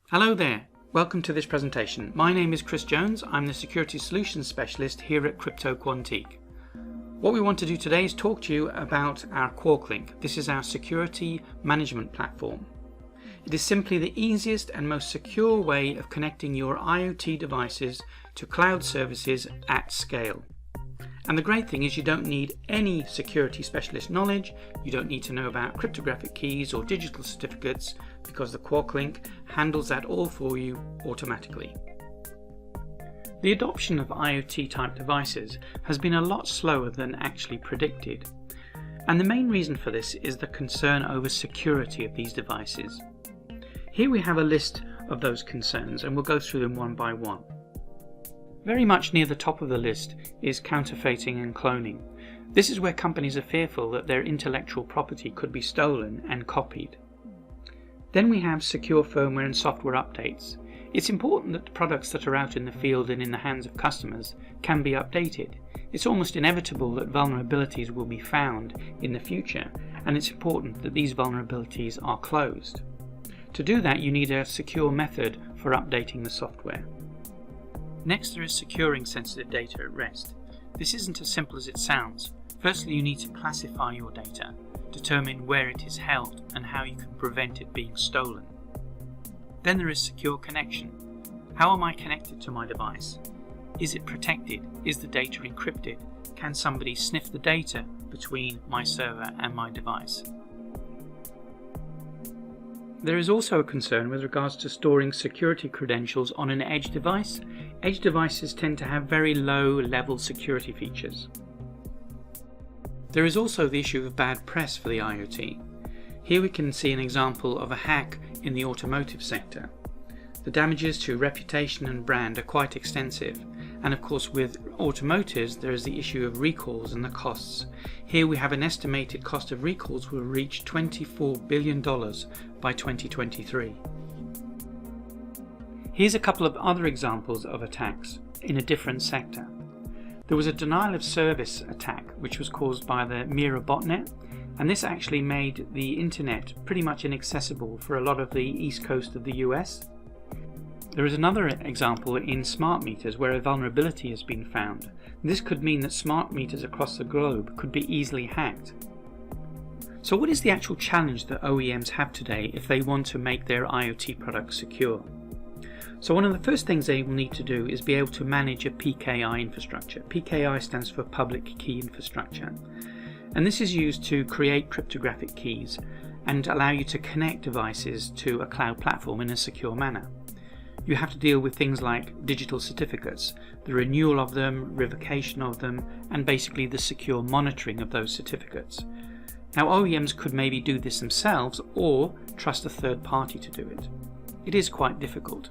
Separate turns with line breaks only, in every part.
Hello there, welcome to this presentation. My name is Chris Jones, I'm the Security Solutions Specialist here at Quantique. What we want to do today is talk to you about our QuarkLink. This is our security management platform. It is simply the easiest and most secure way of connecting your IoT devices to cloud services at scale. And the great thing is you don't need any security specialist knowledge, you don't need to know about cryptographic keys or digital certificates because the QuarkLink handles that all for you automatically. The adoption of IoT type devices has been a lot slower than actually predicted. And the main reason for this is the concern over security of these devices. Here we have a list of those concerns and we'll go through them one by one. Very much near the top of the list is counterfeiting and cloning. This is where companies are fearful that their intellectual property could be stolen and copied. Then we have secure firmware and software updates. It's important that the products that are out in the field and in the hands of customers can be updated. It's almost inevitable that vulnerabilities will be found in the future, and it's important that these vulnerabilities are closed. To do that, you need a secure method for updating the software. Next, there is securing sensitive data at rest. This isn't as simple as it sounds. Firstly, you need to classify your data, determine where it is held and how you can prevent it being stolen. Then there is secure connection. How am I connected to my device? Is it protected? Is the data encrypted? Can somebody sniff the data between my server and my device? There is also a concern with regards to storing security credentials on an edge device. Edge devices tend to have very low level security features. There is also the issue of bad press for the IoT. Here we can see an example of a hack in the automotive sector. The damages to reputation and brand are quite extensive, and of course with automotives there is the issue of recalls and the costs. Here we have an estimated cost of recalls will reach $24 billion by 2023. Here's a couple of other examples of attacks in a different sector. There was a denial of service attack which was caused by the Mira botnet, and this actually made the internet pretty much inaccessible for a lot of the east coast of the US. There is another example in smart meters where a vulnerability has been found. This could mean that smart meters across the globe could be easily hacked. So what is the actual challenge that OEMs have today if they want to make their IoT products secure? So one of the first things they will need to do is be able to manage a PKI infrastructure. PKI stands for Public Key Infrastructure. And this is used to create cryptographic keys and allow you to connect devices to a cloud platform in a secure manner. You have to deal with things like digital certificates, the renewal of them, revocation of them, and basically the secure monitoring of those certificates. Now OEMs could maybe do this themselves or trust a third party to do it. It is quite difficult.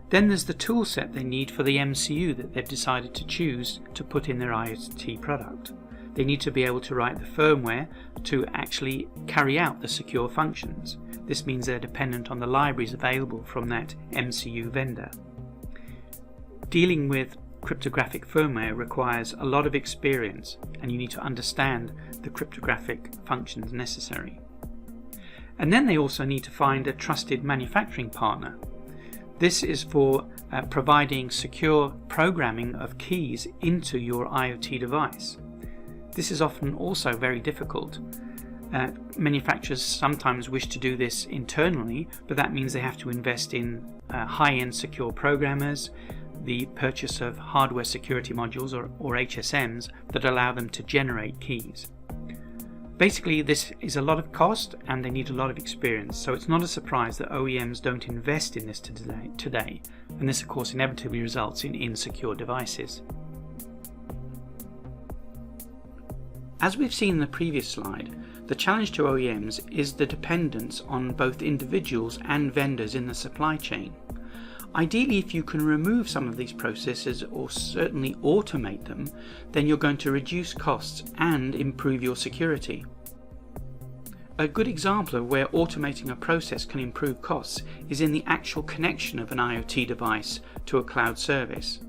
Then there's the tool set they need for the MCU that they've decided to choose to put in their IoT product. They need to be able to write the firmware to actually carry out the secure functions. This means they're dependent on the libraries available from that MCU vendor. Dealing with cryptographic firmware requires a lot of experience, and you need to understand the cryptographic functions necessary. And then they also need to find a trusted manufacturing partner. This is for providing secure programming of keys into your IoT device. This is often also very difficult. Manufacturers sometimes wish to do this internally, but that means they have to invest in high-end secure programmers, the purchase of hardware security modules or HSMs that allow them to generate keys. Basically, this is a lot of cost and they need a lot of experience, so it's not a surprise that OEMs don't invest in this today, and this of course inevitably results in insecure devices. As we've seen in the previous slide, the challenge to OEMs is the dependence on both individuals and vendors in the supply chain. Ideally, if you can remove some of these processes or certainly automate them, then you're going to reduce costs and improve your security. A good example of where automating a process can improve costs is in the actual connection of an IoT device to a cloud service.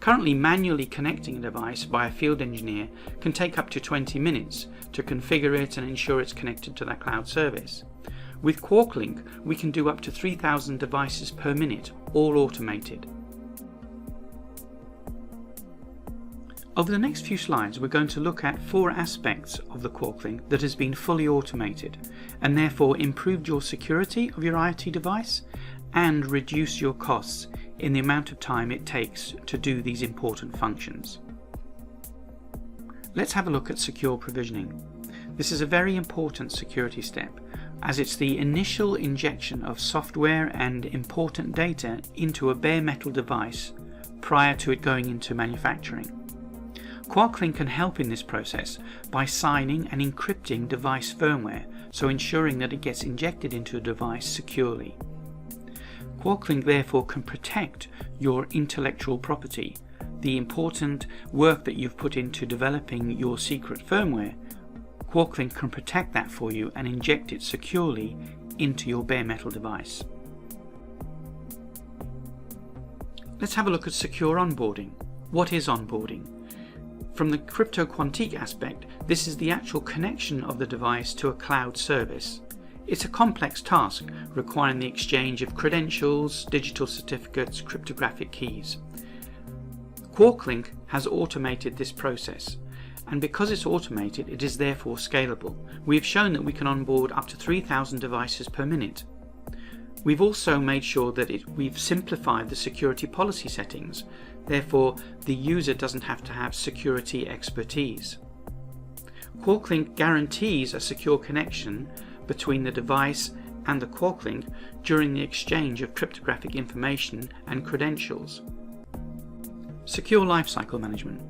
Currently, manually connecting a device by a field engineer can take up to 20 minutes to configure it and ensure it's connected to that cloud service. With QuarkLink, we can do up to 3,000 devices per minute, all automated. Over the next few slides, we're going to look at 4 aspects of the QuarkLink that has been fully automated and therefore improved your security of your IoT device and reduce your costs in the amount of time it takes to do these important functions. Let's have a look at secure provisioning. This is a very important security step, as it's the initial injection of software and important data into a bare metal device prior to it going into manufacturing. QuarkLink can help in this process by signing and encrypting device firmware, so ensuring that it gets injected into a device securely. QuarkLink therefore can protect your intellectual property, the important work that you've put into developing your secret firmware. QuarkLink can protect that for you and inject it securely into your bare metal device. Let's have a look at secure onboarding. What is onboarding? From the crypto Quantique aspect, this is the actual connection of the device to a cloud service. It's a complex task requiring the exchange of credentials, digital certificates, cryptographic keys. QuarkLink has automated this process, and because it's automated, it is therefore scalable. We've shown that we can onboard up to 3,000 devices per minute. We've also made sure that we've simplified the security policy settings, therefore the user doesn't have to have security expertise. QuarkLink guarantees a secure connection between the device and the QuarkLink during the exchange of cryptographic information and credentials. Secure lifecycle management.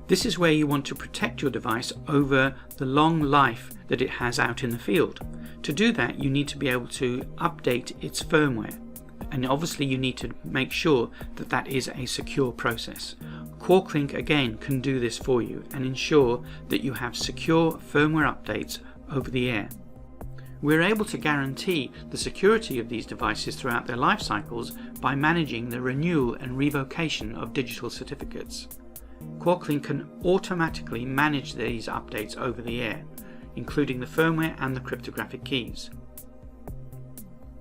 This is where you want to protect your device over the long life that it has out in the field. To do that, you need to be able to update its firmware, and obviously you need to make sure that that is a secure process. QuarkLink again can do this for you and ensure that you have secure firmware updates over the air. We're able to guarantee the security of these devices throughout their life cycles by managing the renewal and revocation of digital certificates. QuarkLink can automatically manage these updates over the air, including the firmware and the cryptographic keys.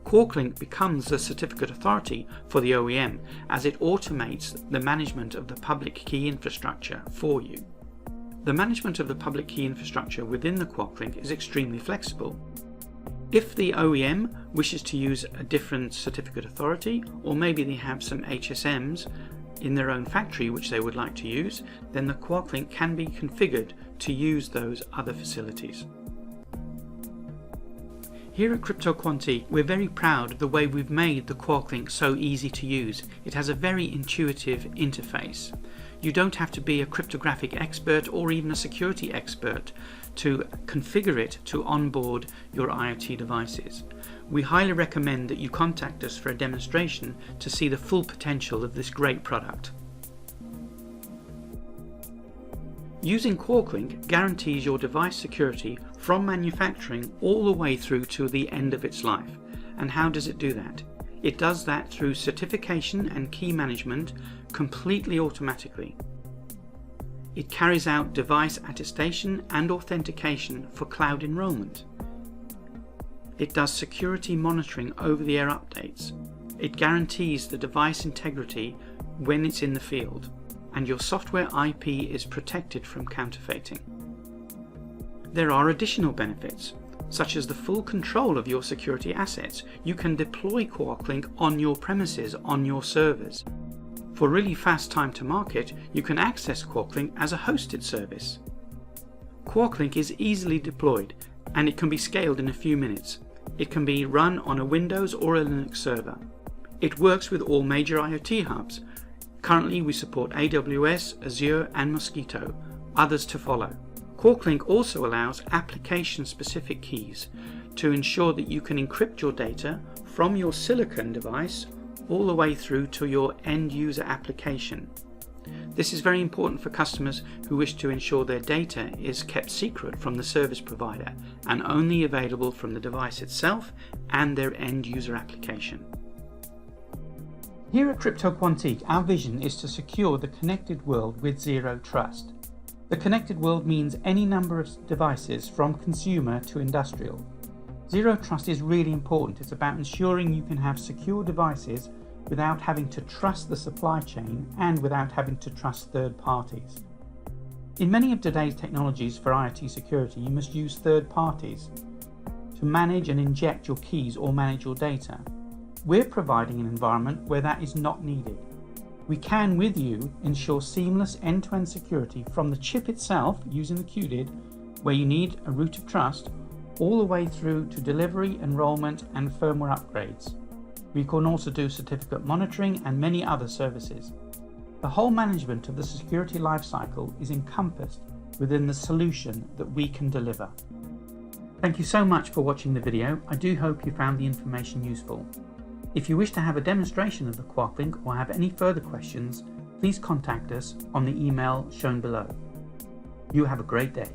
QuarkLink becomes the certificate authority for the OEM as it automates the management of the public key infrastructure for you. The management of the public key infrastructure within the QuarkLink is extremely flexible. If the OEM wishes to use a different certificate authority, or maybe they have some HSMs in their own factory which they would like to use, then the QuarkLink can be configured to use those other facilities. Here at Crypto Quantique, we're very proud of the way we've made the QuarkLink so easy to use. It has a very intuitive interface. You don't have to be a cryptographic expert or even a security expert to configure it to onboard your IoT devices. We highly recommend that you contact us for a demonstration to see the full potential of this great product. Using QuarkLink guarantees your device security from manufacturing all the way through to the end of its life. And how does it do that? It does that through certification and key management completely automatically. It carries out device attestation and authentication for cloud enrollment. It does security monitoring over-the-air updates. It guarantees the device integrity when it's in the field, and your software IP is protected from counterfeiting. There are additional benefits, such as the full control of your security assets. You can deploy QuarkLink on your premises, on your servers. For really fast time to market, you can access QuarkLink as a hosted service. QuarkLink is easily deployed, and it can be scaled in a few minutes. It can be run on a Windows or a Linux server. It works with all major IoT hubs. Currently we support AWS, Azure and Mosquito, others to follow. QuarkLink also allows application-specific keys to ensure that you can encrypt your data from your silicon device all the way through to your end-user application. This is very important for customers who wish to ensure their data is kept secret from the service provider and only available from the device itself and their end-user application. Here at Crypto Quantique, our vision is to secure the connected world with zero trust. The connected world means any number of devices from consumer to industrial. Zero trust is really important. It's about ensuring you can have secure devices without having to trust the supply chain and without having to trust third parties. In many of today's technologies for IoT security, you must use third parties to manage and inject your keys or manage your data. We're providing an environment where that is not needed. We can, with you, ensure seamless end-to-end security from the chip itself using the QDID, where you need a root of trust, all the way through to delivery, enrollment and firmware upgrades. We can also do certificate monitoring and many other services. The whole management of the security lifecycle is encompassed within the solution that we can deliver. Thank you so much for watching the video. I do hope you found the information useful. If you wish to have a demonstration of the QuarkLink or have any further questions, please contact us on the email shown below. You have a great day.